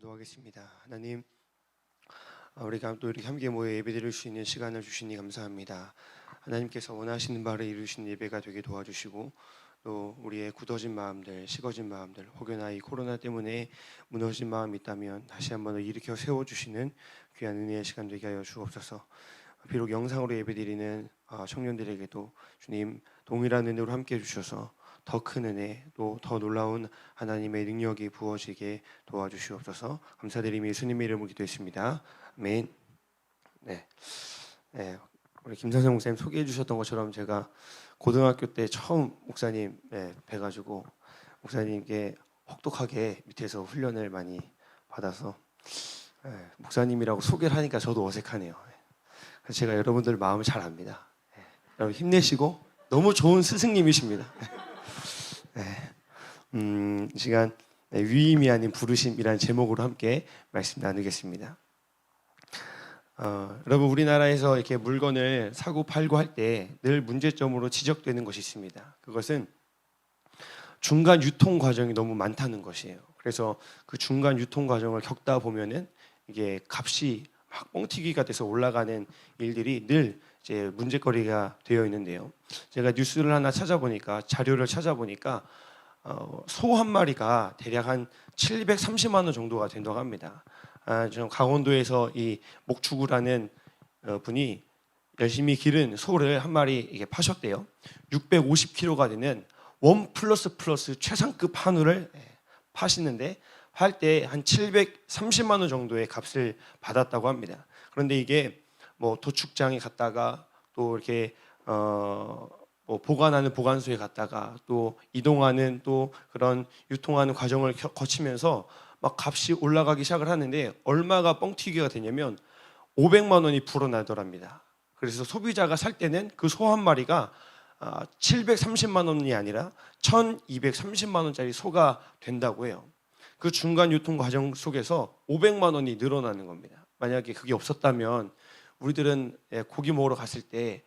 기도하겠습니다. 하나님, 우리가 또 이렇게 함께 모여 예배드릴 수 있는 시간을 주시니 감사합니다. 하나님께서 원하시는 바를 이루시는 예배가 되게 도와주시고, 또 우리의 굳어진 마음들, 식어진 마음들, 혹여나 이 코로나 때문에 무너진 마음이 있다면 다시 한번 일으켜 세워주시는 귀한 은혜의 시간 되게 하여 주옵소서. 비록 영상으로 예배드리는 청년들에게도 주님 동일한 은혜로 함께 해주셔서 더 큰 은혜, 또 더 놀라운 하나님의 능력이 부어지게 도와주시옵소서. 감사드리며 예수님의 이름으로 기도했습니다. 아멘. 네, 우리 김상성 목사님 소개해 주셨던 것처럼 제가 고등학교 때 처음 목사님 뵈가지고 목사님께 혹독하게 밑에서 훈련을 많이 받아서 목사님이라고 소개를 하니까 저도 어색하네요. 그래서 제가 여러분들 마음을 잘 압니다. 여러분 힘내시고 너무 좋은 스승님이십니다. 이 시간 위임이 아닌 부르심이라는 제목으로 함께 말씀 나누겠습니다. 여러분, 우리나라에서 이렇게 물건을 사고 팔고 할 때 늘 문제점으로 지적되는 것이 있습니다. 그것은 중간 유통 과정이 너무 많다는 것이에요. 그래서 그 중간 유통 과정을 겪다 보면은 이게 값이 막 뻥튀기가 돼서 올라가는 일들이 늘 이제 문제거리가 되어 있는데요. 제가 뉴스를 하나 찾아보니까, 자료를 찾아보니까 소 한 마리가 대략 한 730만 원 정도가 된다고 합니다. 저 강원도에서 이 목축우라는 분이 열심히 기른 소를 한 마리 이게 파셨대요. 650kg가 되는 원 플러스 최상급 한우를 파시는데 할 때 한 730만 원 정도의 값을 받았다고 합니다. 그런데 이게 뭐 도축장에 갔다가 또 이렇게 뭐 보관하는 보관소에 갔다가 또 이동하는 또 그런 유통하는 과정을 거치면서 막 값이 올라가기 시작을 하는데, 얼마가 뻥튀기가 되냐면 500만 원이 불어나더랍니다. 그래서 소비자가 살 때는 그 소 한 마리가 730만 원이 아니라 1230만 원짜리 소가 된다고 해요. 그 중간 유통 과정 속에서 500만 원이 늘어나는 겁니다. 만약에 그게 없었다면 우리들은 고기 먹으러 갔을 때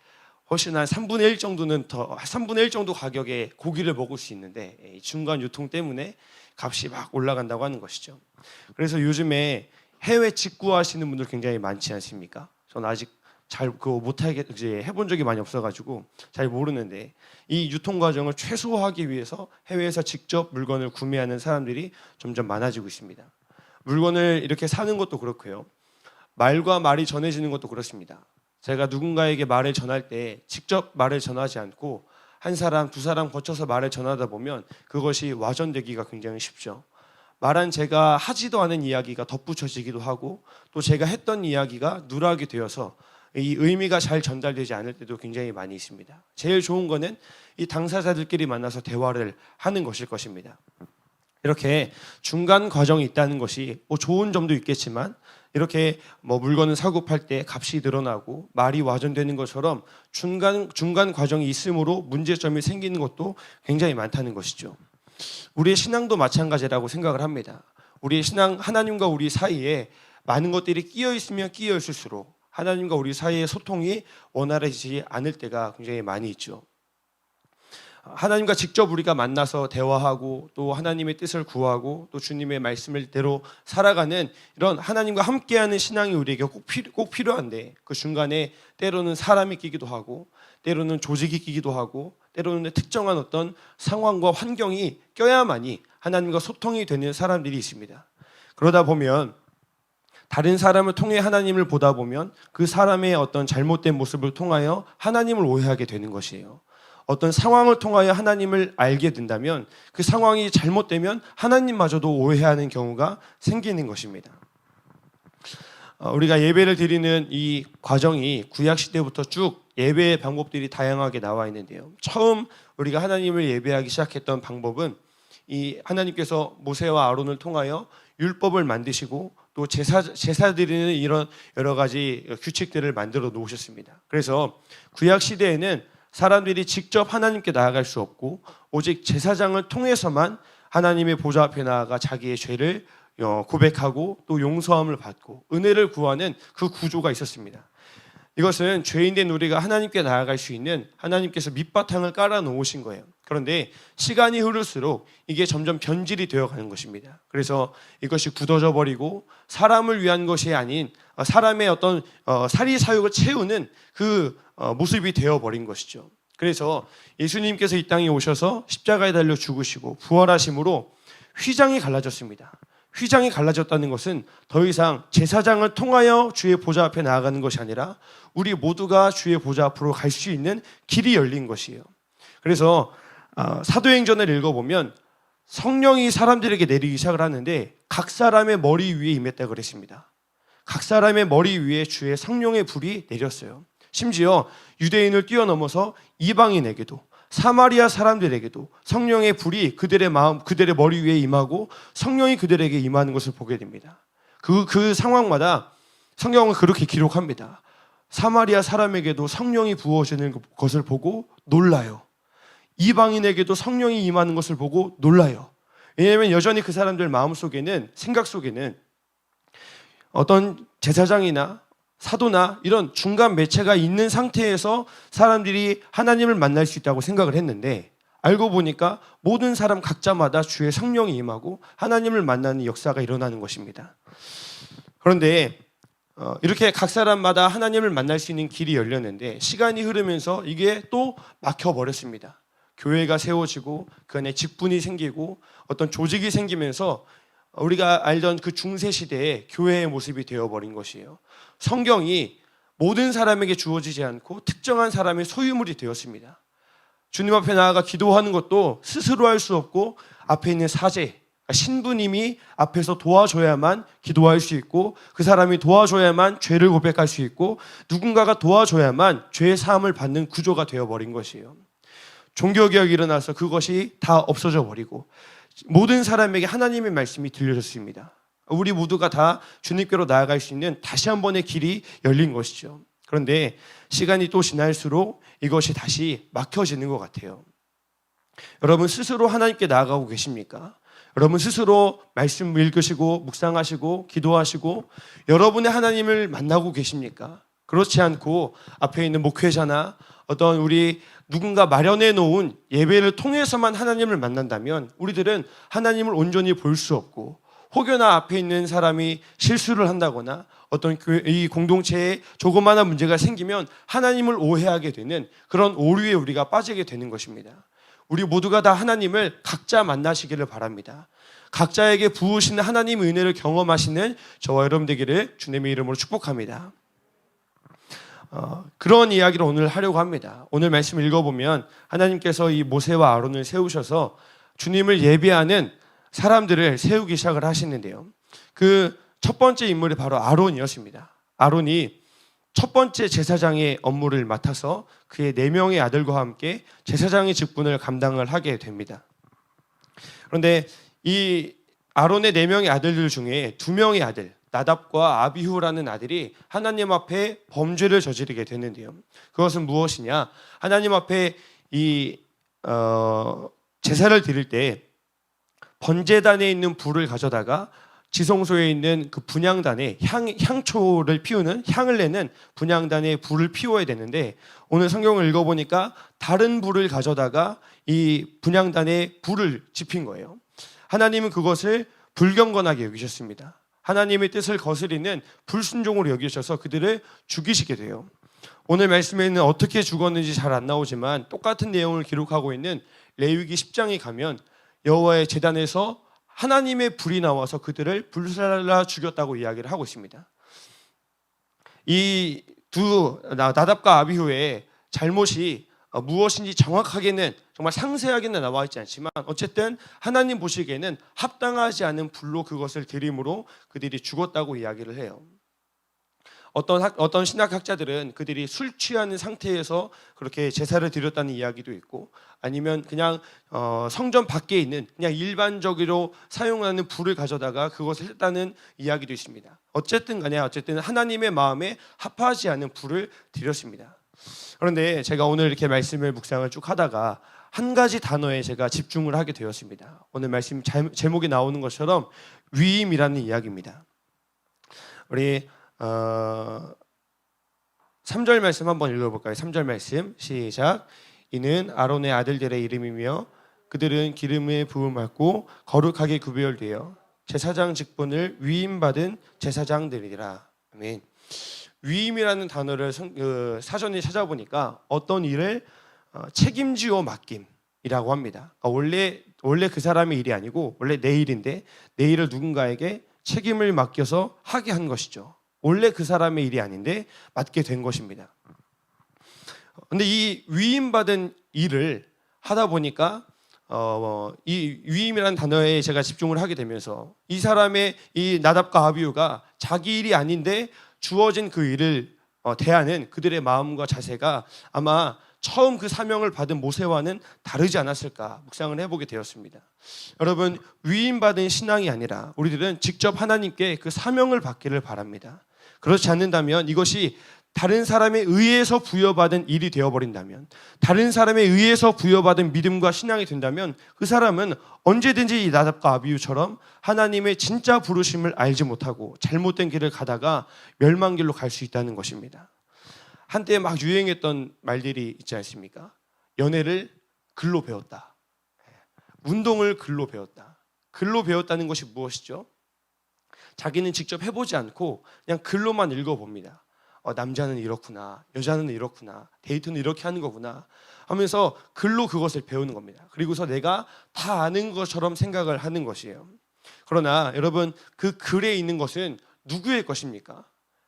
훨씬 한 3분의 1 정도는 더 3분의 1 정도 가격에 고기를 먹을 수 있는데 중간 유통 때문에 값이 막 올라간다고 하는 것이죠. 그래서 요즘에 해외 직구하시는 분들 굉장히 많지 않습니까? 저는 아직 잘 그거 못하게 해본 적이 많이 없어가지고 잘 모르는데, 이 유통 과정을 최소화하기 위해서 해외에서 직접 물건을 구매하는 사람들이 점점 많아지고 있습니다. 물건을 이렇게 사는 것도 그렇고요. 말과 말이 전해지는 것도 그렇습니다. 제가 누군가에게 말을 전할 때 직접 말을 전하지 않고 한 사람, 두 사람 거쳐서 말을 전하다 보면 그것이 와전되기가 굉장히 쉽죠. 말한 제가 하지도 않은 이야기가 덧붙여지기도 하고, 또 제가 했던 이야기가 누락이 되어서 이 의미가 잘 전달되지 않을 때도 굉장히 많이 있습니다. 제일 좋은 거는 이 당사자들끼리 만나서 대화를 하는 것일 것입니다. 이렇게 중간 과정이 있다는 것이 뭐 좋은 점도 있겠지만, 이렇게 뭐 물건을 사고 팔 때 값이 늘어나고 말이 와전되는 것처럼 중간 과정이 있으므로 문제점이 생기는 것도 굉장히 많다는 것이죠. 우리의 신앙도 마찬가지라고 생각을 합니다. 우리의 신앙, 하나님과 우리 사이에 많은 것들이 끼어 있으면 끼어 있을수록 하나님과 우리 사이의 소통이 원활해지지 않을 때가 굉장히 많이 있죠. 하나님과 직접 우리가 만나서 대화하고 또 하나님의 뜻을 구하고 또 주님의 말씀을대로 살아가는 이런 하나님과 함께하는 신앙이 우리에게 꼭 필요한데, 그 중간에 때로는 사람이 끼기도 하고 때로는 조직이 끼기도 하고 때로는 특정한 어떤 상황과 환경이 껴야만이 하나님과 소통이 되는 사람들이 있습니다. 그러다 보면 다른 사람을 통해 하나님을 보다 보면 그 사람의 어떤 잘못된 모습을 통하여 하나님을 오해하게 되는 것이에요. 어떤 상황을 통하여 하나님을 알게 된다면 그 상황이 잘못되면 하나님마저도 오해하는 경우가 생기는 것입니다. 우리가 예배를 드리는 이 과정이 구약시대부터 쭉 예배의 방법들이 다양하게 나와 있는데요. 처음 우리가 하나님을 예배하기 시작했던 방법은 이 하나님께서 모세와 아론을 통하여 율법을 만드시고 또 제사 드리는 이런 여러 가지 규칙들을 만들어 놓으셨습니다. 그래서 구약시대에는 사람들이 직접 하나님께 나아갈 수 없고 오직 제사장을 통해서만 하나님의 보좌 앞에 나아가 자기의 죄를 고백하고 또 용서함을 받고 은혜를 구하는 그 구조가 있었습니다. 이것은 죄인된 우리가 하나님께 나아갈 수 있는 하나님께서 밑바탕을 깔아 놓으신 거예요. 그런데 시간이 흐를수록 이게 점점 변질이 되어가는 것입니다. 그래서 이것이 굳어져 버리고 사람을 위한 것이 아닌 사람의 어떤 사리사욕을 채우는 그 모습이 되어버린 것이죠. 그래서 예수님께서 이 땅에 오셔서 십자가에 달려 죽으시고 부활하심으로 휘장이 갈라졌습니다. 휘장이 갈라졌다는 것은 더 이상 제사장을 통하여 주의 보좌 앞에 나아가는 것이 아니라 우리 모두가 주의 보좌 앞으로 갈 수 있는 길이 열린 것이에요. 그래서 사도행전을 읽어보면 성령이 사람들에게 내리기 시작을 하는데 각 사람의 머리 위에 임했다고 그랬습니다. 각 사람의 머리 위에 주의 성령의 불이 내렸어요. 심지어 유대인을 뛰어넘어서 이방인에게도 사마리아 사람들에게도 성령의 불이 그들의 마음, 그들의 머리 위에 임하고 성령이 그들에게 임하는 것을 보게 됩니다. 그 상황마다 성경은 그렇게 기록합니다. 사마리아 사람에게도 성령이 부어지는 것을 보고 놀라요. 이방인에게도 성령이 임하는 것을 보고 놀라요. 왜냐하면 여전히 그 사람들 마음속에는, 생각 속에는 어떤 제사장이나 사도나 이런 중간 매체가 있는 상태에서 사람들이 하나님을 만날 수 있다고 생각을 했는데, 알고 보니까 모든 사람 각자마다 주의 성령이 임하고 하나님을 만나는 역사가 일어나는 것입니다. 그런데 이렇게 각 사람마다 하나님을 만날 수 있는 길이 열렸는데 시간이 흐르면서 이게 또 막혀버렸습니다. 교회가 세워지고 그 안에 직분이 생기고 어떤 조직이 생기면서 우리가 알던 그 중세시대의 교회의 모습이 되어버린 것이에요. 성경이 모든 사람에게 주어지지 않고 특정한 사람의 소유물이 되었습니다. 주님 앞에 나아가 기도하는 것도 스스로 할 수 없고 앞에 있는 사제, 신부님이 앞에서 도와줘야만 기도할 수 있고 그 사람이 도와줘야만 죄를 고백할 수 있고 누군가가 도와줘야만 죄의 사함을 받는 구조가 되어버린 것이에요. 종교개혁이 일어나서 그것이 다 없어져 버리고 모든 사람에게 하나님의 말씀이 들려졌습니다. 우리 모두가 다 주님께로 나아갈 수 있는 다시 한 번의 길이 열린 것이죠. 그런데 시간이 또 지날수록 이것이 다시 막혀지는 것 같아요. 여러분 스스로 하나님께 나아가고 계십니까? 여러분 스스로 말씀 읽으시고 묵상하시고 기도하시고 여러분의 하나님을 만나고 계십니까? 그렇지 않고 앞에 있는 목회자나 어떤 우리 누군가 마련해 놓은 예배를 통해서만 하나님을 만난다면 우리들은 하나님을 온전히 볼 수 없고, 혹여나 앞에 있는 사람이 실수를 한다거나 어떤 이 공동체에 조그마한 문제가 생기면 하나님을 오해하게 되는 그런 오류에 우리가 빠지게 되는 것입니다. 우리 모두가 다 하나님을 각자 만나시기를 바랍니다. 각자에게 부으시는 하나님의 은혜를 경험하시는 저와 여러분 되기를 주님의 이름으로 축복합니다. 그런 이야기를 오늘 하려고 합니다. 오늘 말씀 읽어보면 하나님께서 이 모세와 아론을 세우셔서 주님을 예배하는 사람들을 세우기 시작을 하시는데요. 그 첫 번째 인물이 바로 아론이었습니다. 아론이 첫 번째 제사장의 업무를 맡아서 그의 4명의 아들과 함께 제사장의 직분을 감당을 하게 됩니다. 그런데 이 아론의 4명의 아들들 중에 2명의 아들, 나답과 아비후라는 아들이 하나님 앞에 범죄를 저지르게 되는데요. 그것은 무엇이냐? 하나님 앞에 이 제사를 드릴 때 번제단에 있는 불을 가져다가 지성소에 있는 그 분향단에 향초를 피우는, 향을 내는 분향단에 불을 피워야 되는데, 오늘 성경을 읽어보니까 다른 불을 가져다가 이 분향단에 불을 지핀 거예요. 하나님은 그것을 불경건하게 여기셨습니다. 하나님의 뜻을 거스리는 불순종으로 여기셔서 그들을 죽이시게 돼요. 오늘 말씀에는 어떻게 죽었는지 잘 안 나오지만 똑같은 내용을 기록하고 있는 레위기 10장에 가면 여호와의 제단에서 하나님의 불이 나와서 그들을 불살라 죽였다고 이야기를 하고 있습니다. 이 두 나답과 아비후의 잘못이 무엇인지 정확하게는, 정말 상세하게는 나와 있지 않지만 어쨌든 하나님 보시기에는 합당하지 않은 불로 그것을 들임으로 그들이 죽었다고 이야기를 해요. 어떤 신학학자들은 그들이 술 취하는 상태에서 그렇게 제사를 드렸다는 이야기도 있고, 아니면 그냥 성전 밖에 있는 그냥 일반적으로 사용하는 불을 가져다가 그것을 했다는 이야기도 있습니다. 어쨌든 하나님의 마음에 합하지 않은 불을 드렸습니다. 그런데 제가 오늘 이렇게 말씀을 묵상을 쭉 하다가 한 가지 단어에 제가 집중을 하게 되었습니다. 오늘 말씀 제목에 나오는 것처럼 위임이라는 이야기입니다. 우리 3절 말씀 한번 읽어볼까요? 3절 말씀 시작. 이는 아론의 아들들의 이름이며 그들은 기름에 부음 받고 거룩하게 구별되어 제사장 직분을 위임받은 제사장들이라. 아멘. 위임이라는 단어를 사전에 찾아보니까 어떤 일을 책임지어 맡김이라고 합니다. 원래 그 사람의 일이 아니고 원래 내 일인데 내 일을 누군가에게 책임을 맡겨서 하게 한 것이죠. 원래 그 사람의 일이 아닌데 맡게 된 것입니다. 근데 이 위임받은 일을 하다 보니까 이 위임이라는 단어에 제가 집중을 하게 되면서 이 사람의 이 나답과 아비후가 자기 일이 아닌데 주어진 그 일을 대하는 그들의 마음과 자세가 아마 처음 그 사명을 받은 모세와는 다르지 않았을까 묵상을 해보게 되었습니다. 여러분, 위임받은 신앙이 아니라 우리들은 직접 하나님께 그 사명을 받기를 바랍니다. 그렇지 않는다면 이것이 다른 사람에 의해서 부여받은 일이 되어버린다면, 다른 사람에 의해서 부여받은 믿음과 신앙이 된다면 그 사람은 언제든지 이 나답과 아비후처럼 하나님의 진짜 부르심을 알지 못하고 잘못된 길을 가다가 멸망길로 갈 수 있다는 것입니다. 한때 막 유행했던 말들이 있지 않습니까? 연애를 글로 배웠다. 운동을 글로 배웠다. 글로 배웠다는 것이 무엇이죠? 자기는 직접 해보지 않고 그냥 글로만 읽어봅니다. 남자는 이렇구나, 여자는 이렇구나, 데이트는 이렇게 하는 거구나 하면서 글로 그것을 배우는 겁니다. 그리고서 내가 다 아는 것처럼 생각을 하는 것이에요. 그러나 여러분, 그 글에 있는 것은 누구의 것입니까?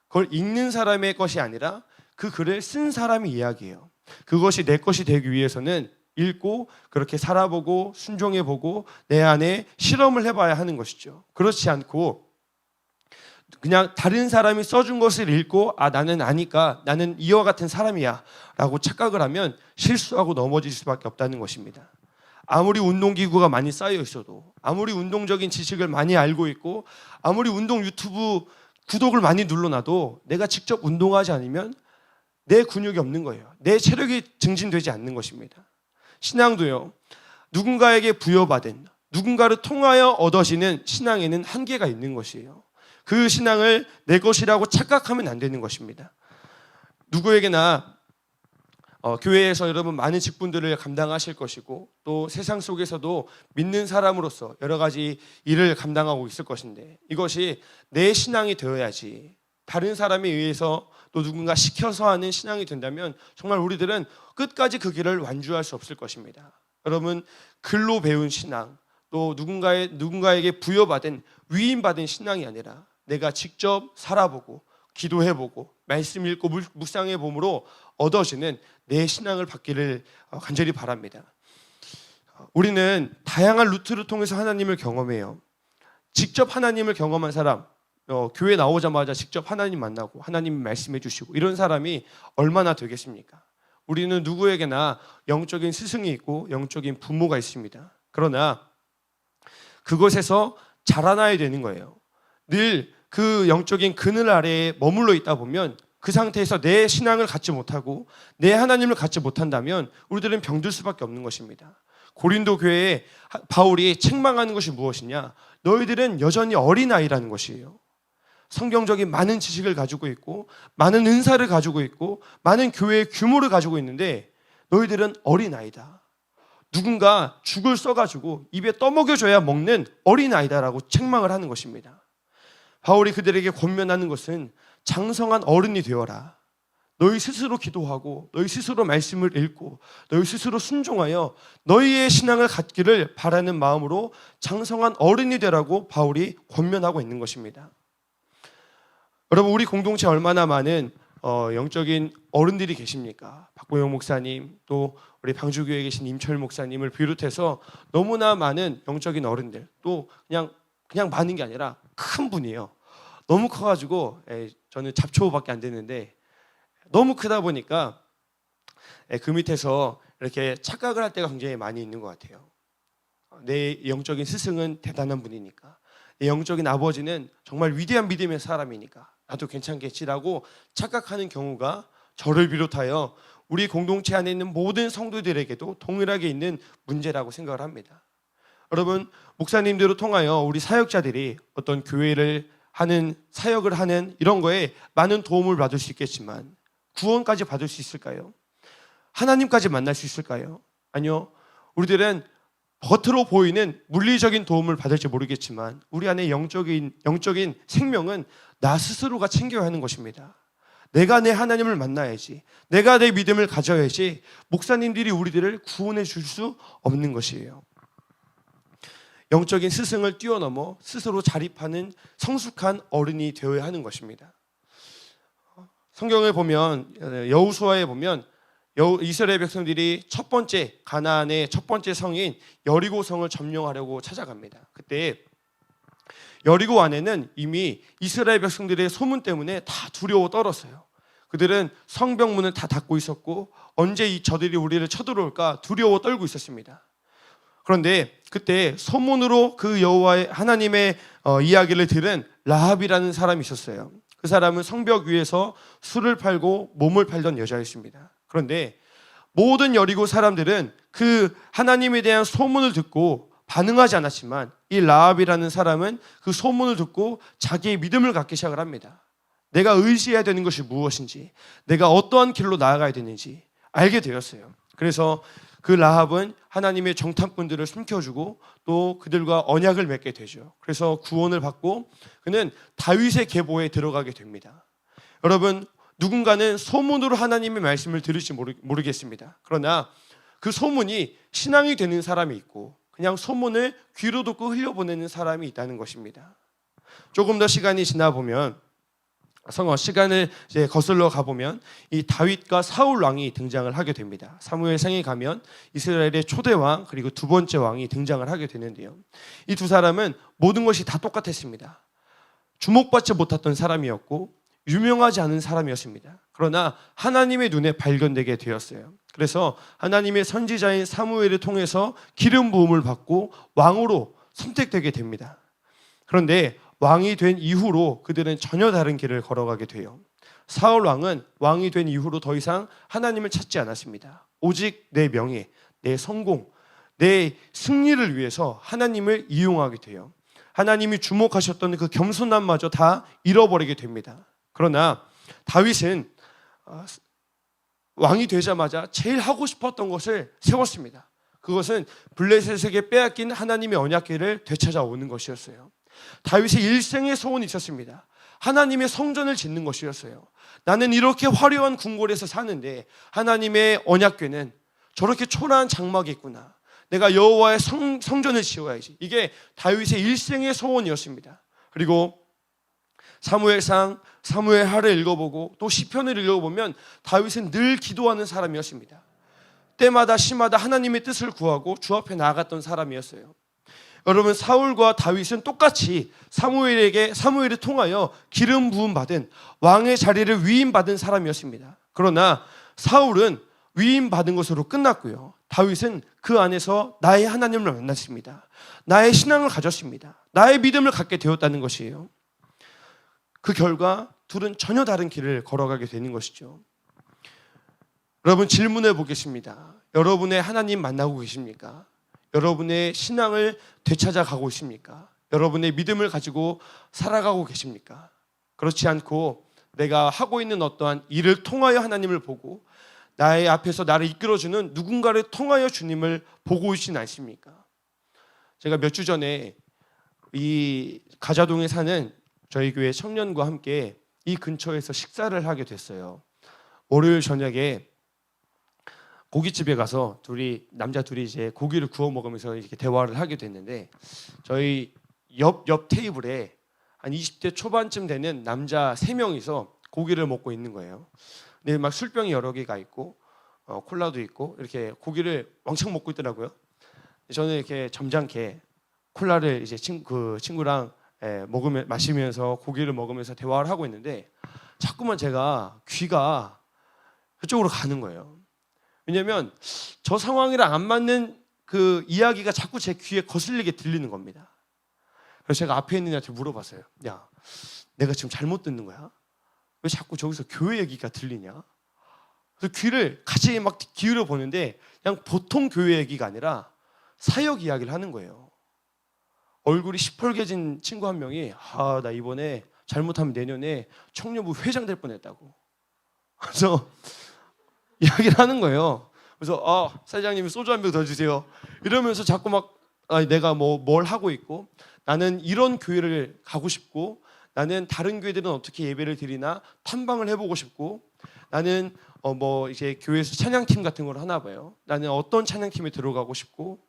그걸 읽는 사람의 것이 아니라 그 글을 쓴 사람의 이야기예요. 그것이 내 것이 되기 위해서는 읽고 그렇게 살아보고 순종해보고 내 안에 실험을 해봐야 하는 것이죠. 그렇지 않고 그냥 다른 사람이 써준 것을 읽고 나는 아니까 나는 이와 같은 사람이야 라고 착각을 하면 실수하고 넘어질 수밖에 없다는 것입니다. 아무리 운동기구가 많이 쌓여 있어도, 아무리 운동적인 지식을 많이 알고 있고, 아무리 운동 유튜브 구독을 많이 눌러놔도 내가 직접 운동하지 않으면 내 근육이 없는 거예요. 내 체력이 증진되지 않는 것입니다. 신앙도요, 누군가에게 부여받은, 누군가를 통하여 얻어지는 신앙에는 한계가 있는 것이에요. 그 신앙을 내 것이라고 착각하면 안 되는 것입니다. 누구에게나 교회에서 여러분 많은 직분들을 감당하실 것이고 또 세상 속에서도 믿는 사람으로서 여러 가지 일을 감당하고 있을 것인데 이것이 내 신앙이 되어야지 다른 사람에 의해서 또 누군가 시켜서 하는 신앙이 된다면 정말 우리들은 끝까지 그 길을 완주할 수 없을 것입니다. 여러분, 글로 배운 신앙 또 누군가에게 부여받은 위임받은 신앙이 아니라 내가 직접 살아보고 기도해보고 말씀 읽고 묵상해봄으로 얻어지는 내 신앙을 받기를 간절히 바랍니다. 우리는 다양한 루트를 통해서 하나님을 경험해요. 직접 하나님을 경험한 사람, 교회 나오자마자 직접 하나님 만나고 하나님 말씀해 주시고 이런 사람이 얼마나 되겠습니까? 우리는 누구에게나 영적인 스승이 있고 영적인 부모가 있습니다. 그러나 그것에서 자라나야 되는 거예요. 늘 그 영적인 그늘 아래에 머물러 있다 보면 그 상태에서 내 신앙을 갖지 못하고 내 하나님을 갖지 못한다면 우리들은 병들 수밖에 없는 것입니다. 고린도 교회에 바울이 책망하는 것이 무엇이냐? 너희들은 여전히 어린아이라는 것이에요. 성경적인 많은 지식을 가지고 있고 많은 은사를 가지고 있고 많은 교회의 규모를 가지고 있는데 너희들은 어린아이다. 누군가 죽을 써가지고 입에 떠먹여줘야 먹는 어린아이다라고 책망을 하는 것입니다. 바울이 그들에게 권면하는 것은 장성한 어른이 되어라. 너희 스스로 기도하고 너희 스스로 말씀을 읽고 너희 스스로 순종하여 너희의 신앙을 갖기를 바라는 마음으로 장성한 어른이 되라고 바울이 권면하고 있는 것입니다. 여러분, 우리 공동체 얼마나 많은 영적인 어른들이 계십니까? 박보영 목사님, 또 우리 방주교회에 계신 임철 목사님을 비롯해서 너무나 많은 영적인 어른들, 또 그냥 많은 게 아니라 큰 분이에요. 너무 커가지고 저는 잡초밖에 안 되는데 너무 크다 보니까 그 밑에서 이렇게 착각을 할 때가 굉장히 많이 있는 것 같아요. 내 영적인 스승은 대단한 분이니까, 내 영적인 아버지는 정말 위대한 믿음의 사람이니까 나도 괜찮겠지라고 착각하는 경우가 저를 비롯하여 우리 공동체 안에 있는 모든 성도들에게도 동일하게 있는 문제라고 생각을 합니다. 여러분, 목사님들을 통하여 우리 사역자들이 어떤 교회를 하는, 사역을 하는 이런 거에 많은 도움을 받을 수 있겠지만 구원까지 받을 수 있을까요? 하나님까지 만날 수 있을까요? 아니요. 우리들은 겉으로 보이는 물리적인 도움을 받을지 모르겠지만 우리 안에 영적인 생명은 나 스스로가 챙겨야 하는 것입니다. 내가 내 하나님을 만나야지, 내가 내 믿음을 가져야지 목사님들이 우리들을 구원해 줄 수 없는 것이에요. 영적인 스승을 뛰어넘어 스스로 자립하는 성숙한 어른이 되어야 하는 것입니다. 성경을 보면 여호수아에 보면 이스라엘 백성들이 첫 번째 가나안의 첫 번째 성인 여리고성을 점령하려고 찾아갑니다. 그때 여리고 안에는 이미 이스라엘 백성들의 소문 때문에 다 두려워 떨었어요. 그들은 성벽문을 다 닫고 있었고 언제 저들이 우리를 쳐들어올까 두려워 떨고 있었습니다. 그런데 그때 소문으로 그 여호와의 하나님의 이야기를 들은 라합이라는 사람이 있었어요. 그 사람은 성벽 위에서 술을 팔고 몸을 팔던 여자였습니다. 그런데 모든 여리고 사람들은 그 하나님에 대한 소문을 듣고 반응하지 않았지만 이 라합이라는 사람은 그 소문을 듣고 자기의 믿음을 갖기 시작을 합니다. 내가 의지해야 되는 것이 무엇인지, 내가 어떠한 길로 나아가야 되는지 알게 되었어요. 그래서 그 라합은 하나님의 정탐꾼들을 숨겨주고 또 그들과 언약을 맺게 되죠. 그래서 구원을 받고 그는 다윗의 계보에 들어가게 됩니다. 여러분, 누군가는 소문으로 하나님의 말씀을 들을지 모르겠습니다. 그러나 그 소문이 신앙이 되는 사람이 있고 그냥 소문을 귀로 듣고 흘려보내는 사람이 있다는 것입니다. 조금 더 시간이 지나 보면 시간을 이제 거슬러 가보면 이 다윗과 사울 왕이 등장을 하게 됩니다. 사무엘상에 가면 이스라엘의 초대 왕 그리고 두 번째 왕이 등장을 하게 되는데요. 이 두 사람은 모든 것이 다 똑같았습니다. 주목받지 못했던 사람이었고 유명하지 않은 사람이었습니다. 그러나 하나님의 눈에 발견되게 되었어요. 그래서 하나님의 선지자인 사무엘을 통해서 기름 부음을 받고 왕으로 선택되게 됩니다. 그런데 왕이 된 이후로 그들은 전혀 다른 길을 걸어가게 돼요. 사울 왕은 왕이 된 이후로 더 이상 하나님을 찾지 않았습니다. 오직 내 명예, 내 성공, 내 승리를 위해서 하나님을 이용하게 돼요. 하나님이 주목하셨던 그 겸손함마저 다 잃어버리게 됩니다. 그러나 다윗은 왕이 되자마자 제일 하고 싶었던 것을 세웠습니다. 그것은 블레셋에게 빼앗긴 하나님의 언약궤를 되찾아오는 것이었어요. 다윗의 일생의 소원이 있었습니다. 하나님의 성전을 짓는 것이었어요. 나는 이렇게 화려한 궁궐에서 사는데 하나님의 언약궤는 저렇게 초라한 장막이 있구나. 내가 여호와의 성전을 지어야지. 이게 다윗의 일생의 소원이었습니다. 그리고 사무엘상, 사무엘하를 읽어보고 또 시편을 읽어보면 다윗은 늘 기도하는 사람이었습니다. 때마다 시마다 하나님의 뜻을 구하고 주 앞에 나아갔던 사람이었어요. 여러분, 사울과 다윗은 똑같이 사무엘을 통하여 기름 부음 받은 왕의 자리를 위임받은 사람이었습니다. 그러나 사울은 위임받은 것으로 끝났고요. 다윗은 그 안에서 나의 하나님을 만났습니다. 나의 신앙을 가졌습니다. 나의 믿음을 갖게 되었다는 것이에요. 그 결과 둘은 전혀 다른 길을 걸어가게 되는 것이죠. 여러분, 질문해 보겠습니다. 여러분의 하나님 만나고 계십니까? 여러분의 신앙을 되찾아가고 있습니까? 여러분의 믿음을 가지고 살아가고 계십니까? 그렇지 않고 내가 하고 있는 어떠한 일을 통하여 하나님을 보고 나의 앞에서 나를 이끌어주는 누군가를 통하여 주님을 보고 있진 않습니까? 제가 몇 주 전에 이 가자동에 사는 저희 교회 청년과 함께 이 근처에서 식사를 하게 됐어요. 월요일 저녁에 고깃집에 가서 남자 둘이 이제 고기를 구워 먹으면서 이렇게 대화를 하게 됐는데 저희 옆 테이블에 한 20대 초반쯤 되는 남자 3명이서 고기를 먹고 있는 거예요. 근데 막 술병이 여러 개가 있고 콜라도 있고 이렇게 고기를 왕창 먹고 있더라고요. 저는 이렇게 점잖게 콜라를 이제 친구랑 마시면서 고기를 먹으면서 대화를 하고 있는데 자꾸만 제가 귀가 그쪽으로 가는 거예요. 왜냐하면 저 상황이랑 안 맞는 그 이야기가 자꾸 제 귀에 거슬리게 들리는 겁니다. 그래서 제가 앞에 있는 애한테 물어봤어요. 야, 내가 지금 잘못 듣는 거야? 왜 자꾸 저기서 교회 얘기가 들리냐? 그래서 귀를 같이 막 기울여 보는데 그냥 보통 교회 얘기가 아니라 사역 이야기를 하는 거예요. 얼굴이 시뻘개진 친구 한 명이 나 이번에 잘못하면 내년에 청년부 회장 될 뻔했다고. 그래서 이야기를 하는 거예요. 그래서 사장님이 소주 한 병 더 주세요. 이러면서 자꾸 막 내가 뭘 하고 있고, 나는 이런 교회를 가고 싶고, 나는 다른 교회들은 어떻게 예배를 드리나 탐방을 해보고 싶고, 나는 이제 교회에서 찬양팀 같은 걸 하나 봐요. 나는 어떤 찬양팀에 들어가고 싶고,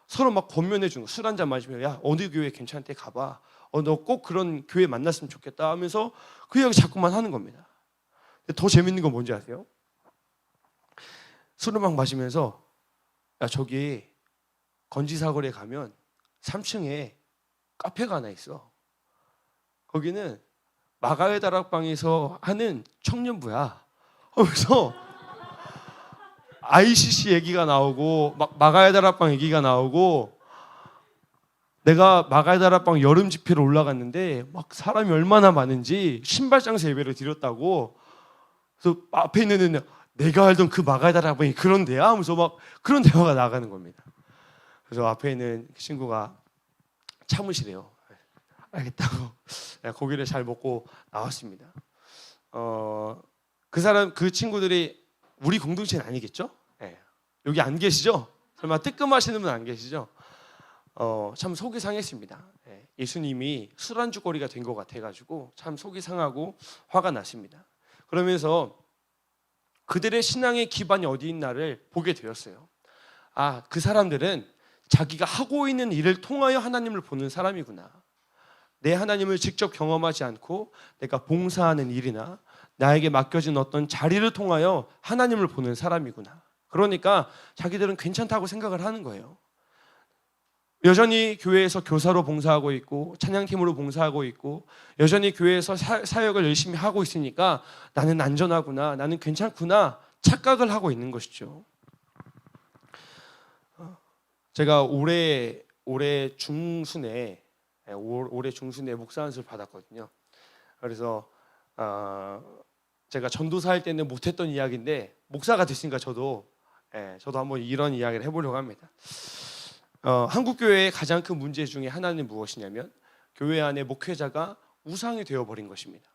서로 막 권면해 주는 거. 술 한잔 마시면 야 어느 교회 괜찮대 가봐. 너 꼭 그런 교회 만났으면 좋겠다 하면서 그 이야기 자꾸만 하는 겁니다. 근데 더 재밌는 건 뭔지 아세요? 술을 막 마시면서 야 저기 건지사거리에 가면 3층에 카페가 하나 있어. 거기는 마가의 다락방에서 하는 청년부야. 그래서 ICC 얘기가 나오고 막 마가의 다락방 얘기가 나오고, 내가 마가의 다락방 여름 집회로 올라갔는데 막 사람이 얼마나 많은지 신발장에서 예배를 드렸다고. 그래서 앞에 있는 애는 내가 알던 그 마가의 다락방이 그런 데야 하면서 막 그런 대화가 나가는 겁니다. 그래서 앞에 있는 친구가 참으시래요. 알겠다고 고기를 잘 먹고 나왔습니다. 그 친구들이 우리 공동체는 아니겠죠? 네. 여기 안 계시죠? 설마 뜨끔하시는 분 안 계시죠? 참 속이 상했습니다. 네. 예수님이 술안주거리가 된 것 같아가지고 참 속이 상하고 화가 났습니다. 그러면서 그들의 신앙의 기반이 어디 있나를 보게 되었어요. 그 사람들은 자기가 하고 있는 일을 통하여 하나님을 보는 사람이구나. 내 하나님을 직접 경험하지 않고 내가 봉사하는 일이나 나에게 맡겨진 어떤 자리를 통하여 하나님을 보는 사람이구나. 그러니까 자기들은 괜찮다고 생각을 하는 거예요. 여전히 교회에서 교사로 봉사하고 있고 찬양팀으로 봉사하고 있고 여전히 교회에서 사역을 열심히 하고 있으니까 나는 안전하구나, 나는 괜찮구나 착각을 하고 있는 것이죠. 제가 올해 중순에 목사 안수를 받았거든요. 그래서 제가 전도사 할 때는 못했던 이야기인데 목사가 됐으니까 저도 한번 이런 이야기를 해보려고 합니다. 한국 교회의 가장 큰 문제 중에 하나는 무엇이냐면 교회 안에 목회자가 우상이 되어버린 것입니다.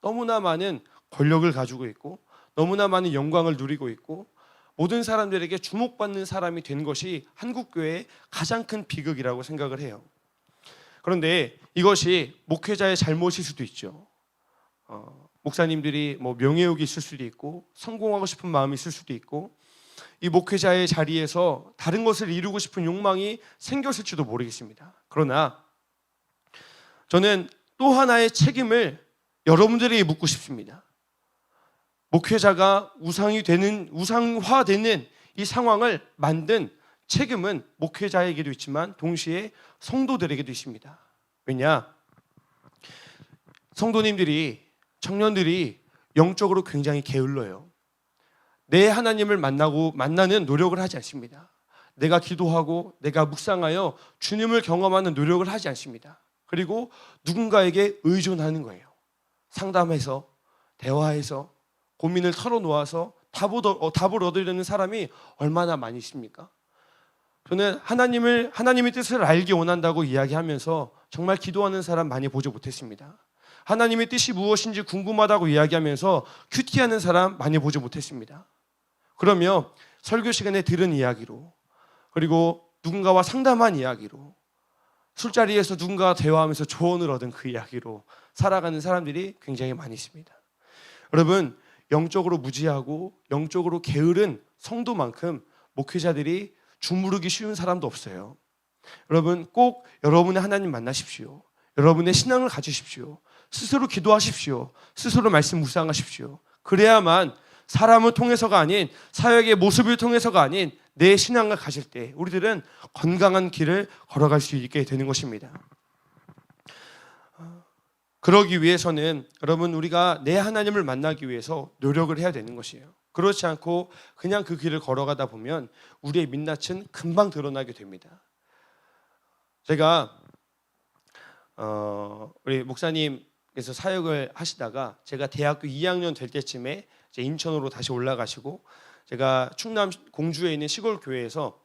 너무나 많은 권력을 가지고 있고 너무나 많은 영광을 누리고 있고 모든 사람들에게 주목받는 사람이 된 것이 한국 교회의 가장 큰 비극이라고 생각을 해요. 그런데 이것이 목회자의 잘못일 수도 있죠. 목사님들이 명예욕이 있을 수도 있고 성공하고 싶은 마음이 있을 수도 있고 이 목회자의 자리에서 다른 것을 이루고 싶은 욕망이 생겼을지도 모르겠습니다. 그러나 저는 또 하나의 책임을 여러분들에게 묻고 싶습니다. 목회자가 우상화되는 이 상황을 만든 책임은 목회자에게도 있지만 동시에 성도들에게도 있습니다. 왜냐? 성도님들이, 청년들이 영적으로 굉장히 게을러요. 내 하나님을 만나는 노력을 하지 않습니다. 내가 기도하고 내가 묵상하여 주님을 경험하는 노력을 하지 않습니다. 그리고 누군가에게 의존하는 거예요. 상담해서, 대화해서, 고민을 털어놓아서 답을 얻으려는 사람이 얼마나 많이 있습니까? 저는 하나님의 뜻을 알기 원한다고 이야기하면서 정말 기도하는 사람 많이 보지 못했습니다. 하나님의 뜻이 무엇인지 궁금하다고 이야기하면서 큐티하는 사람 많이 보지 못했습니다. 그러면 설교 시간에 들은 이야기로, 그리고 누군가와 상담한 이야기로, 술자리에서 누군가와 대화하면서 조언을 얻은 그 이야기로 살아가는 사람들이 굉장히 많이 있습니다. 여러분, 영적으로 무지하고 영적으로 게으른 성도만큼 목회자들이 주무르기 쉬운 사람도 없어요. 여러분, 꼭 여러분의 하나님 만나십시오. 여러분의 신앙을 가지십시오. 스스로 기도하십시오. 스스로 말씀 묵상하십시오. 그래야만 사람을 통해서가 아닌, 사역의 모습을 통해서가 아닌 내 신앙을 가질 때 우리들은 건강한 길을 걸어갈 수 있게 되는 것입니다. 그러기 위해서는 여러분, 우리가 내 하나님을 만나기 위해서 노력을 해야 되는 것이에요. 그렇지 않고 그냥 그 길을 걸어가다 보면 우리의 민낯은 금방 드러나게 됩니다. 제가 우리 목사님께서 사역을 하시다가 제가 대학교 2학년 될 때쯤에 이제 인천으로 다시 올라가시고, 제가 충남 공주에 있는 시골 교회에서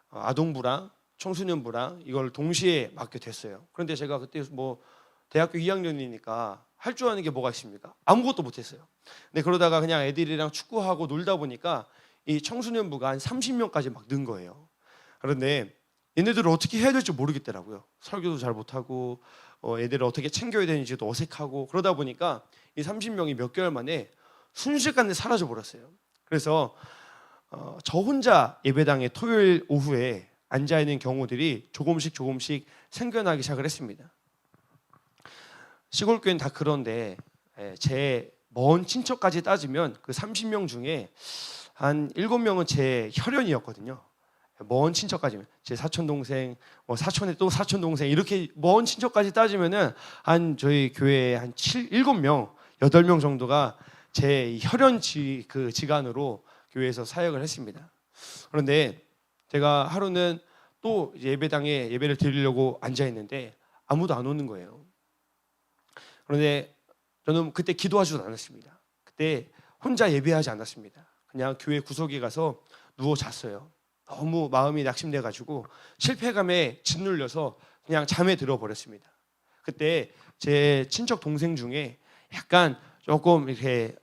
아동부랑 청소년부랑 이걸 동시에 맡게 됐어요. 그런데 제가 그때 대학교 2학년이니까 할 줄 아는 게 뭐가 있습니까? 아무것도 못했어요. 근데 그러다가 그냥 애들이랑 축구하고 놀다 보니까 이 청소년부가 한 30명까지 막 는 거예요. 그런데 얘네들을 어떻게 해야 될지 모르겠더라고요. 설교도 잘 못하고 애들을 어떻게 챙겨야 되는지도 어색하고, 그러다 보니까 이 30명이 몇 개월 만에 순식간에 사라져 버렸어요. 그래서 저 혼자 예배당에 토요일 오후에 앉아 있는 경우들이 조금씩 생겨나기 시작을 했습니다. 시골 교회는 다 그런데 제 먼 친척까지 따지면 그 30명 중에 한 7명은 제 혈연이었거든요. 먼 친척까지면 제 사촌 동생, 사촌의 또 사촌 동생, 이렇게 먼 친척까지 따지면은 한 저희 교회에 한 7명, 8명 정도가 제 혈연 그 지간으로 교회에서 사역을 했습니다. 그런데 제가 하루는 또 예배당에 예배를 드리려고 앉아 있는데 아무도 안 오는 거예요. 그런데 저는 그때 기도하지도 않았습니다. 그때 혼자 예배하지 않았습니다. 그냥 교회 구석에 가서 누워 잤어요. 너무 마음이 낙심돼 가지고 실패감에 짓눌려서 그냥 잠에 들어 버렸습니다. 그때 제 친척 동생 중에 약간 조금 이렇게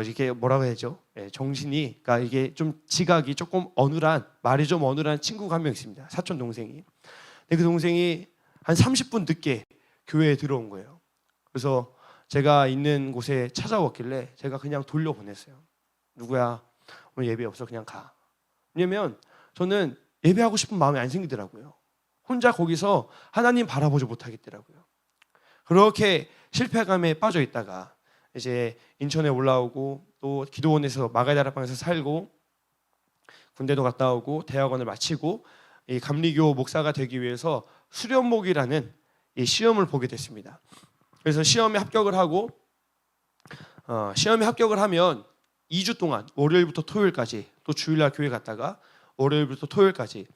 이렇게 뭐라고 해야죠? 정신이, 그러니까 이게 좀 지각이 조금 어눌한, 말이 좀 어눌한 친구가 한 명 있습니다. 사촌 동생이. 근데 그 동생이 한 30분 늦게 교회에 들어온 거예요. 그래서 제가 있는 곳에 찾아왔길래 제가 그냥 돌려보냈어요. 누구야? 오늘 예배 없어. 그냥 가. 왜냐면 저는 예배하고 싶은 마음이 안 생기더라고요. 혼자 거기서 하나님 바라보지 못하겠더라고요. 그렇게 실패감에 빠져 있다가 이제 인천에 올라오고 또 기도원에서 마가다락방에서 살고 군대도 갔다 오고 대학원을 마치고 이 감리교 목사가 되기 위해서 수련목이라는 이 시험을 보게 됐습니다. 그래서 시험에 합격을 하고 시험에 합격을 하면 2주 동안 월요일부터 토요일까지, 또 주일날 교회 갔다가 월요일부터 토요일까지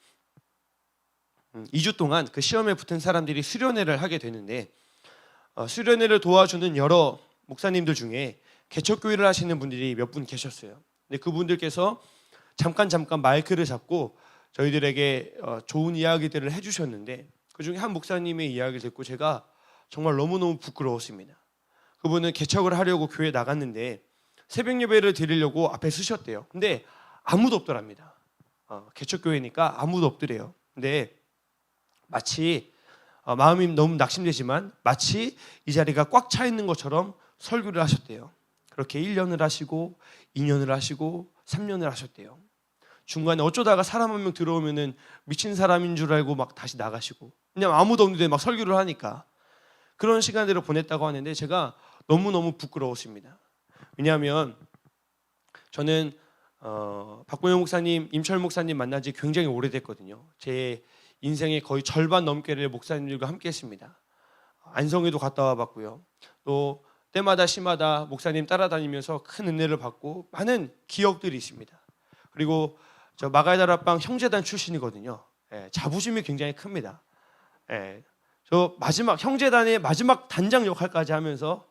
2주 동안 그 시험에 붙은 사람들이 수련회를 하게 되는데, 수련회를 도와주는 여러 목사님들 중에 개척교회를 하시는 분들이 몇 분 계셨어요. 근데 그분들께서 잠깐 마이크를 잡고 저희들에게 좋은 이야기들을 해주셨는데, 그중에 한 목사님의 이야기를 듣고 제가 정말 너무너무 부끄러웠습니다. 그분은 개척을 하려고 교회에 나갔는데 새벽 예배를 드리려고 앞에 서셨대요. 근데 아무도 없더랍니다. 개척교회니까 아무도 없더래요. 근데 마치 마음이 너무 낙심되지만 마치 이 자리가 꽉 차 있는 것처럼 설교를 하셨대요. 그렇게 1년을 하시고 2년을 하시고 3년을 하셨대요. 중간에 어쩌다가 사람 한 명 들어오면은 미친 사람인 줄 알고 막 다시 나가시고, 그냥 아무도 없는데 막 설교를 하니까 그런 시간들을 보냈다고 하는데 제가 너무너무 부끄러웠습니다. 왜냐하면 저는 박보영 목사님, 임철 목사님 만난 지 굉장히 오래됐거든요. 제 인생의 거의 절반 넘게를 목사님들과 함께 했습니다. 안성에도 갔다 와봤고요. 또 때마다 시마다 목사님 따라다니면서 큰 은혜를 받고 많은 기억들이 있습니다. 그리고 저 마가다락방 형제단 출신이거든요. 자부심이 굉장히 큽니다. 저 마지막 형제단의 마지막 단장 역할까지 하면서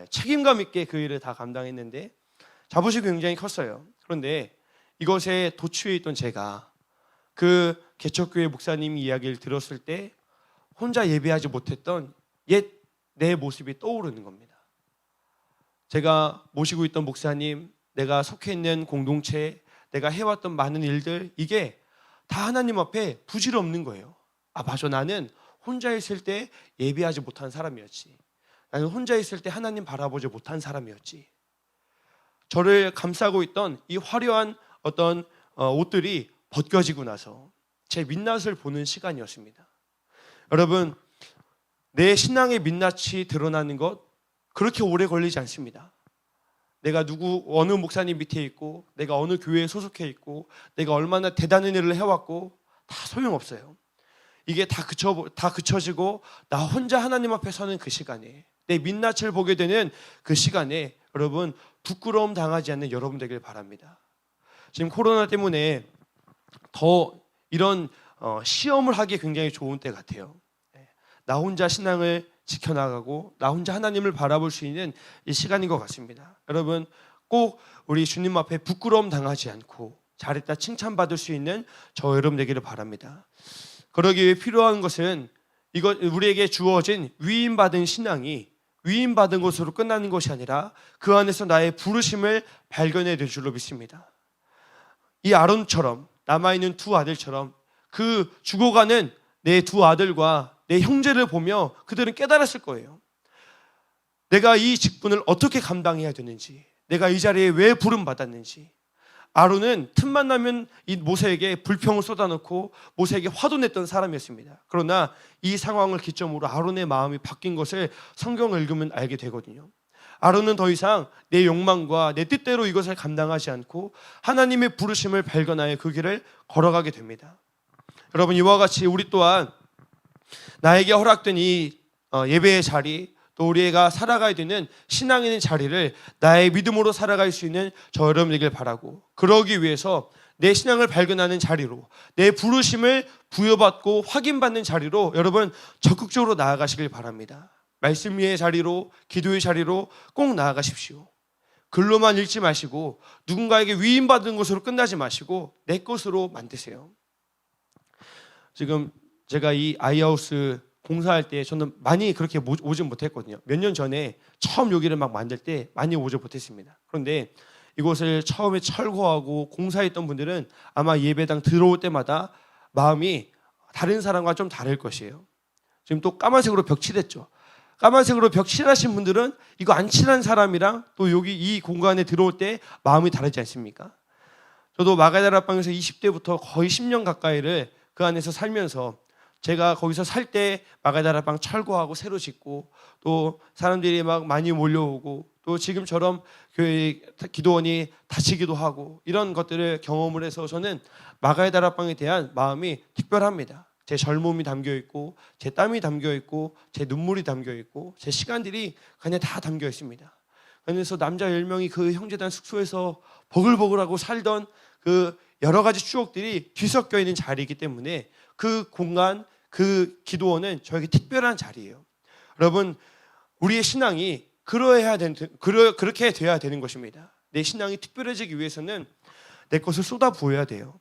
책임감 있게 그 일을 다 감당했는데 자부심이 굉장히 컸어요. 그런데 이것에 도취해 있던 제가 그 개척교회 목사님 이야기를 들었을 때 혼자 예배하지 못했던 옛 내 모습이 떠오르는 겁니다. 제가 모시고 있던 목사님, 내가 속해 있는 공동체, 내가 해왔던 많은 일들, 이게 다 하나님 앞에 부질없는 거예요. 아, 맞아, 나는 혼자 있을 때 예배하지 못한 사람이었지. 나는 혼자 있을 때 하나님 바라보지 못한 사람이었지. 저를 감싸고 있던 이 화려한 어떤 옷들이 벗겨지고 나서 제 민낯을 보는 시간이었습니다. 여러분, 내 신앙의 민낯이 드러나는 것 그렇게 오래 걸리지 않습니다. 내가 어느 목사님 밑에 있고, 내가 어느 교회에 소속해 있고, 내가 얼마나 대단한 일을 해왔고 다 소용없어요. 이게 다 그쳐지고 나 혼자 하나님 앞에 서는 그 시간에, 내 민낯을 보게 되는 그 시간에 여러분 부끄러움 당하지 않는 여러분 되길 바랍니다. 지금 코로나 때문에 더 이런 시험을 하기 굉장히 좋은 때 같아요. 나 혼자 신앙을 지켜나가고 나 혼자 하나님을 바라볼 수 있는 이 시간인 것 같습니다. 여러분 꼭 우리 주님 앞에 부끄러움 당하지 않고 잘했다 칭찬받을 수 있는 저 여러분 되기를 바랍니다. 그러기 위해 필요한 것은 이것 우리에게 주어진 위임받은 신앙이 위임받은 것으로 끝나는 것이 아니라 그 안에서 나의 부르심을 발견해야 될 줄로 믿습니다. 이 아론처럼 남아있는 두 아들처럼 그 죽어가는 내 두 아들과 내 형제를 보며 그들은 깨달았을 거예요. 내가 이 직분을 어떻게 감당해야 되는지, 내가 이 자리에 왜 부름받았는지. 아론은 틈만 나면 이 모세에게 불평을 쏟아놓고 모세에게 화도 냈던 사람이었습니다. 그러나 이 상황을 기점으로 아론의 마음이 바뀐 것을 성경을 읽으면 알게 되거든요. 아론은 더 이상 내 욕망과 내 뜻대로 이것을 감당하지 않고 하나님의 부르심을 발견하여 그 길을 걸어가게 됩니다. 여러분, 이와 같이 우리 또한 나에게 허락된 이 예배의 자리, 또 우리가 살아가야 되는 신앙 있는 자리를 나의 믿음으로 살아갈 수 있는 저 여러분 되길 바라고, 그러기 위해서 내 신앙을 발견하는 자리로, 내 부르심을 부여받고 확인받는 자리로 여러분 적극적으로 나아가시길 바랍니다. 말씀 위의 자리로, 기도의 자리로 꼭 나아가십시오. 글로만 읽지 마시고 누군가에게 위임받은 것으로 끝나지 마시고 내 것으로 만드세요. 지금 제가 이 아이하우스 공사할 때 저는 많이 그렇게 오지 못했거든요. 몇 년 전에 처음 여기를 막 만들 때 많이 오지 못했습니다. 그런데 이곳을 처음에 철거하고 공사했던 분들은 아마 예배당 들어올 때마다 마음이 다른 사람과 좀 다를 것이에요. 지금 또 까만색으로 벽 칠했죠. 까만색으로 벽 칠하신 분들은 이거 안 칠한 사람이랑 또 여기 이 공간에 들어올 때 마음이 다르지 않습니까? 저도 마가다락방에서 20대부터 거의 10년 가까이를 그 안에서 살면서 제가 거기서 살 때 마가다락방 철거하고 새로 짓고 또 사람들이 막 많이 몰려오고 또 지금처럼 교회 기도원이 닫히기도 하고 이런 것들을 경험을 해서 저는 마가다락방에 대한 마음이 특별합니다. 제 젊음이 담겨 있고 제 땀이 담겨 있고 제 눈물이 담겨 있고 제 시간들이 그냥 다 담겨 있습니다. 그래서 남자 10명이 그 형제단 숙소에서 버글버글하고 살던 그 여러 가지 추억들이 뒤섞여 있는 자리이기 때문에 그 공간, 그 기도원은 저에게 특별한 자리예요. 여러분, 우리의 신앙이 그렇게 돼야 되는 것입니다. 내 신앙이 특별해지기 위해서는 내 것을 쏟아 부어야 돼요.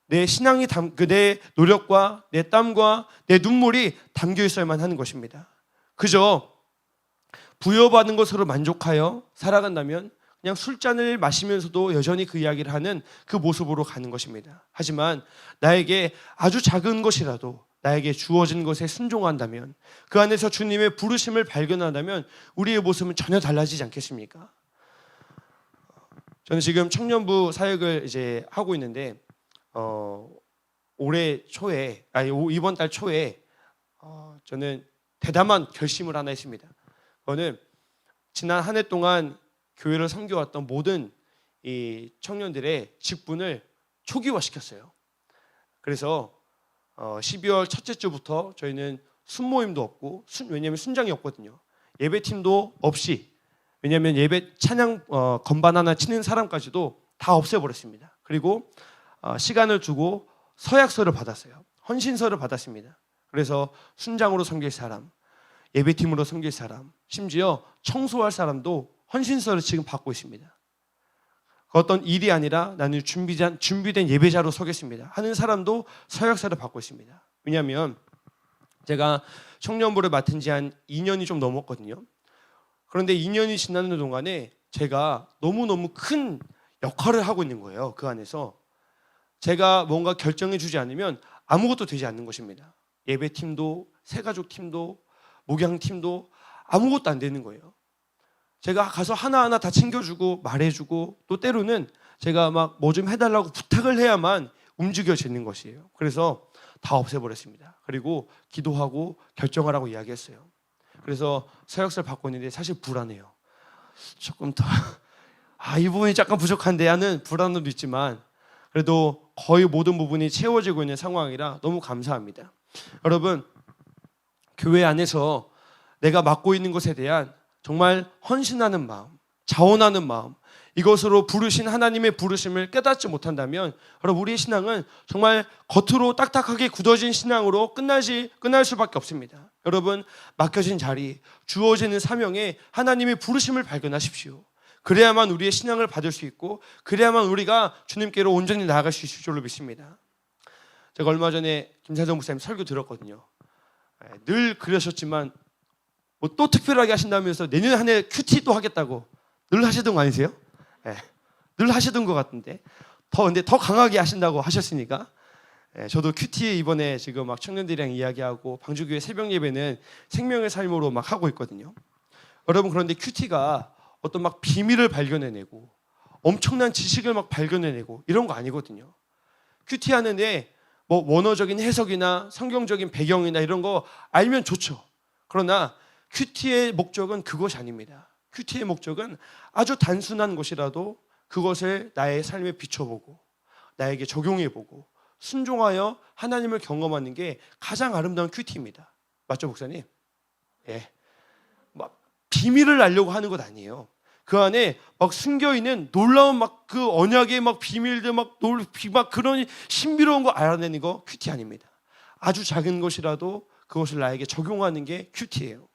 내 신앙이 내 노력과 내 땀과 내 눈물이 담겨 있어야만 하는 것입니다. 그저 부여받은 것으로 만족하여 살아간다면 그냥 술잔을 마시면서도 여전히 그 이야기를 하는 그 모습으로 가는 것입니다. 하지만 나에게 아주 작은 것이라도 나에게 주어진 것에 순종한다면, 그 안에서 주님의 부르심을 발견한다면 우리의 모습은 전혀 달라지지 않겠습니까? 저는 지금 청년부 사역을 이제 하고 있는데 이번 달 초에 저는 대담한 결심을 하나 했습니다. 그거는 지난 한 해 동안 교회를 섬겨왔던 모든 이 청년들의 직분을 초기화시켰어요. 그래서 12월 첫째 주부터 저희는 순모임도 없고 왜냐하면 순장이 없거든요. 예배팀도 없이, 왜냐하면 예배 찬양 건반 하나 치는 사람까지도 다 없애버렸습니다. 그리고 시간을 두고 서약서를 받았어요. 헌신서를 받았습니다. 그래서 순장으로 섬길 사람, 예배팀으로 섬길 사람, 심지어 청소할 사람도 헌신서를 지금 받고 있습니다. 어떤 일이 아니라 나는 준비된 예배자로 서겠습니다 하는 사람도 서약서를 받고 있습니다. 왜냐하면 제가 청년부를 맡은 지 한 2년이 좀 넘었거든요. 그런데 2년이 지나는 동안에 제가 너무너무 큰 역할을 하고 있는 거예요. 그 안에서 제가 뭔가 결정해 주지 않으면 아무것도 되지 않는 것입니다. 예배팀도, 새가족팀도, 목양팀도 아무것도 안 되는 거예요. 제가 가서 하나하나 다 챙겨주고 말해주고 또 때로는 제가 막 뭐 좀 해달라고 부탁을 해야만 움직여지는 것이에요. 그래서 다 없애버렸습니다. 그리고 기도하고 결정하라고 이야기했어요. 그래서 서약서를 받고 있는데 사실 불안해요. 조금 더 이 부분이 약간 부족한데 하는 불안도 있지만 그래도 거의 모든 부분이 채워지고 있는 상황이라 너무 감사합니다. 여러분, 교회 안에서 내가 맡고 있는 것에 대한 정말 헌신하는 마음, 자원하는 마음, 이것으로 부르신 하나님의 부르심을 깨닫지 못한다면 여러분, 우리의 신앙은 정말 겉으로 딱딱하게 굳어진 신앙으로 끝날 수밖에 없습니다. 여러분, 맡겨진 자리, 주어지는 사명에 하나님의 부르심을 발견하십시오. 그래야만 우리의 신앙을 받을 수 있고 그래야만 우리가 주님께로 온전히 나아갈 수 있을 줄로 믿습니다. 제가 얼마 전에 김사정 목사님 설교 들었거든요. 늘 그러셨지만 뭐 또 특별하게 하신다면서 내년 한 해 큐티 또 하겠다고 늘 하시던 거 아니세요? 늘 하시던 것 같은데 근데 더 강하게 하신다고 하셨으니까 저도 큐티 이번에 지금 막 청년들이랑 이야기하고 방주교회 새벽 예배는 생명의 삶으로 막 하고 있거든요. 여러분, 그런데 큐티가 어떤 막 비밀을 발견해내고 엄청난 지식을 막 발견해내고 이런 거 아니거든요. 큐티 하는데 뭐 원어적인 해석이나 성경적인 배경이나 이런 거 알면 좋죠. 그러나 큐티의 목적은 그것이 아닙니다. 큐티의 목적은 아주 단순한 것이라도 그것을 나의 삶에 비춰보고 나에게 적용해보고 순종하여 하나님을 경험하는 게 가장 아름다운 큐티입니다. 맞죠, 목사님? 막 비밀을 알려고 하는 것 아니에요. 그 안에 막 숨겨있는 놀라운 막 그 언약의 막 비밀들 막 그런 신비로운 거 알아내는 거 큐티 아닙니다. 아주 작은 것이라도 그것을 나에게 적용하는 게 큐티예요.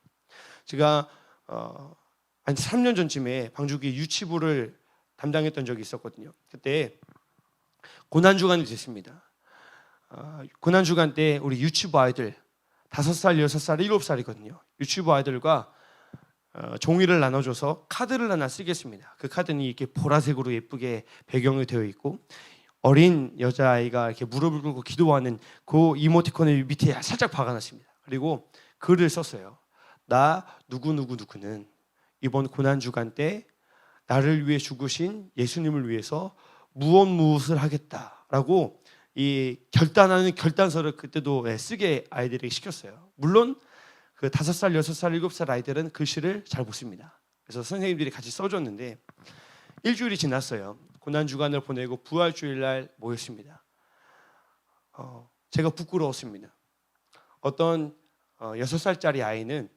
제가 한 3년 전쯤에 방주교회 유치부를 담당했던 적이 있었거든요. 그때 고난주간이 됐습니다. 고난주간 때 우리 유치부 아이들 5살, 6살, 7살이거든요. 유치부 아이들과 종이를 나눠줘서 카드를 하나 쓰겠습니다. 그 카드는 이렇게 보라색으로 예쁘게 배경이 되어 있고 어린 여자아이가 이렇게 무릎을 꿇고 기도하는 그 이모티콘을 밑에 살짝 박아놨습니다. 그리고 글을 썼어요. 나 누구누구누구는 이번 고난주간 때 나를 위해 죽으신 예수님을 위해서 무엇을 하겠다라고 이 결단하는 결단서를 그때도 쓰게 아이들에게 시켰어요. 물론 그 5살, 6살, 7살 아이들은 글씨를 잘 못 씁니다. 그래서 선생님들이 같이 써줬는데 일주일이 지났어요. 고난주간을 보내고 부활주일날 모였습니다. 제가 부끄러웠습니다. 어떤 6살짜리 아이는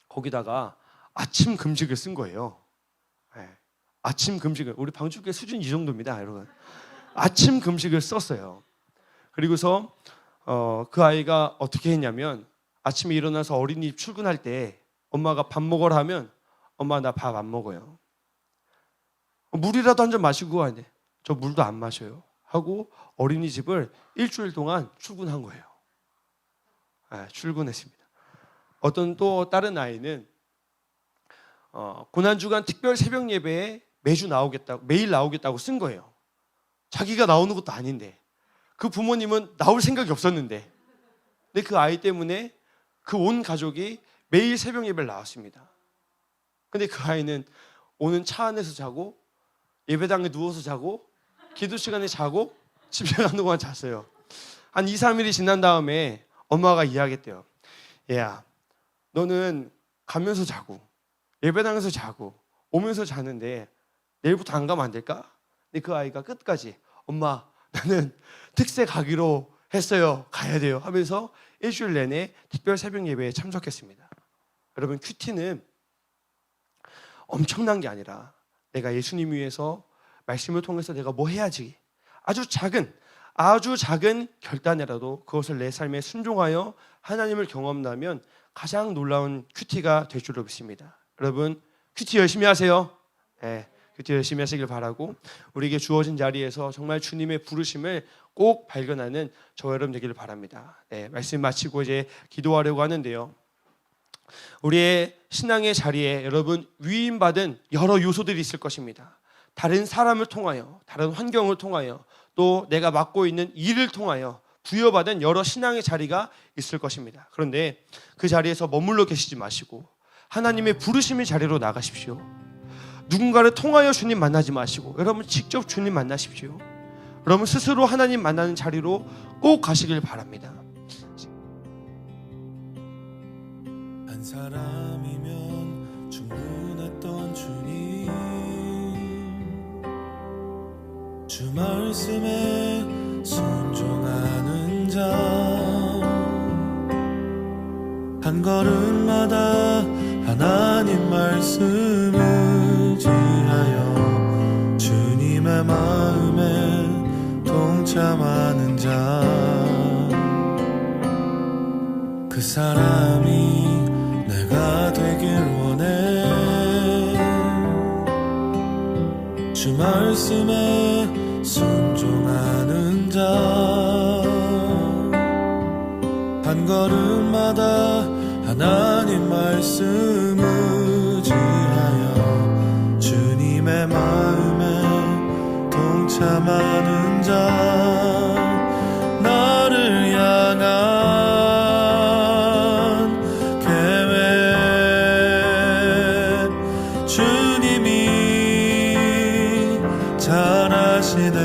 거기다가 아침 금식을 쓴 거예요. 아침 금식을, 우리 방주교회 수준 이 정도입니다, 여러분. 아침 금식을 썼어요. 그리고서 그 아이가 어떻게 했냐면 아침에 일어나서 어린이집 출근할 때 엄마가 밥 먹으라 하면 엄마 나 밥 안 먹어요. 물이라도 한 잔 마시고 하는데 저 물도 안 마셔요 하고 어린이집을 일주일 동안 출근한 거예요. 출근했습니다. 어떤 또 다른 아이는 고난주간 특별 새벽 예배에 매일 나오겠다고 쓴 거예요. 자기가 나오는 것도 아닌데 그 부모님은 나올 생각이 없었는데 근데 그 아이 때문에 그 온 가족이 매일 새벽 예배를 나왔습니다. 근데 그 아이는 오는 차 안에서 자고 예배당에 누워서 자고 기도 시간에 자고 집에 가는 동안 잤어요. 한 2, 3일이 지난 다음에 엄마가 이야기했대요. 얘야, 너는 가면서 자고 예배당에서 자고 오면서 자는데 내일부터 안 가면 안 될까? 근데 그 아이가 끝까지 엄마 나는 특세 가기로 했어요. 가야 돼요 하면서 일주일 내내 특별 새벽 예배에 참석했습니다. 여러분, 큐티는 엄청난 게 아니라 내가 예수님 위해서 말씀을 통해서 내가 뭐 해야지 아주 작은 결단이라도 그것을 내 삶에 순종하여 하나님을 경험하면 가장 놀라운 큐티가 될 줄로 믿습니다. 여러분, 큐티 열심히 하세요. 큐티 열심히 하시길 바라고 우리에게 주어진 자리에서 정말 주님의 부르심을 꼭 발견하는 저 여러분 되기를 바랍니다. 말씀 마치고 이제 기도하려고 하는데요. 우리의 신앙의 자리에 여러분 위임받은 여러 요소들이 있을 것입니다. 다른 사람을 통하여, 다른 환경을 통하여, 또 내가 맡고 있는 일을 통하여 부여받은 여러 신앙의 자리가 있을 것입니다. 그런데 그 자리에서 머물러 계시지 마시고 하나님의 부르심의 자리로 나가십시오. 누군가를 통하여 주님 만나지 마시고 여러분 직접 주님 만나십시오. 여러분 스스로 하나님 만나는 자리로 꼭 가시길 바랍니다. 한 사람이면 충분했던 주님, 주 말씀에 순종하는 자, 한 걸음마다 하나님 말씀을 지하여 주님의 마음에 동참하는 자, 그 사람이 내가 되길 원해. 주 말씀에 순종하는 자, 한 걸음마다 하나님 말씀 의지하여 주님의 마음에 동참하는 자, 나를 향한 계획 주님이 잘 아시네.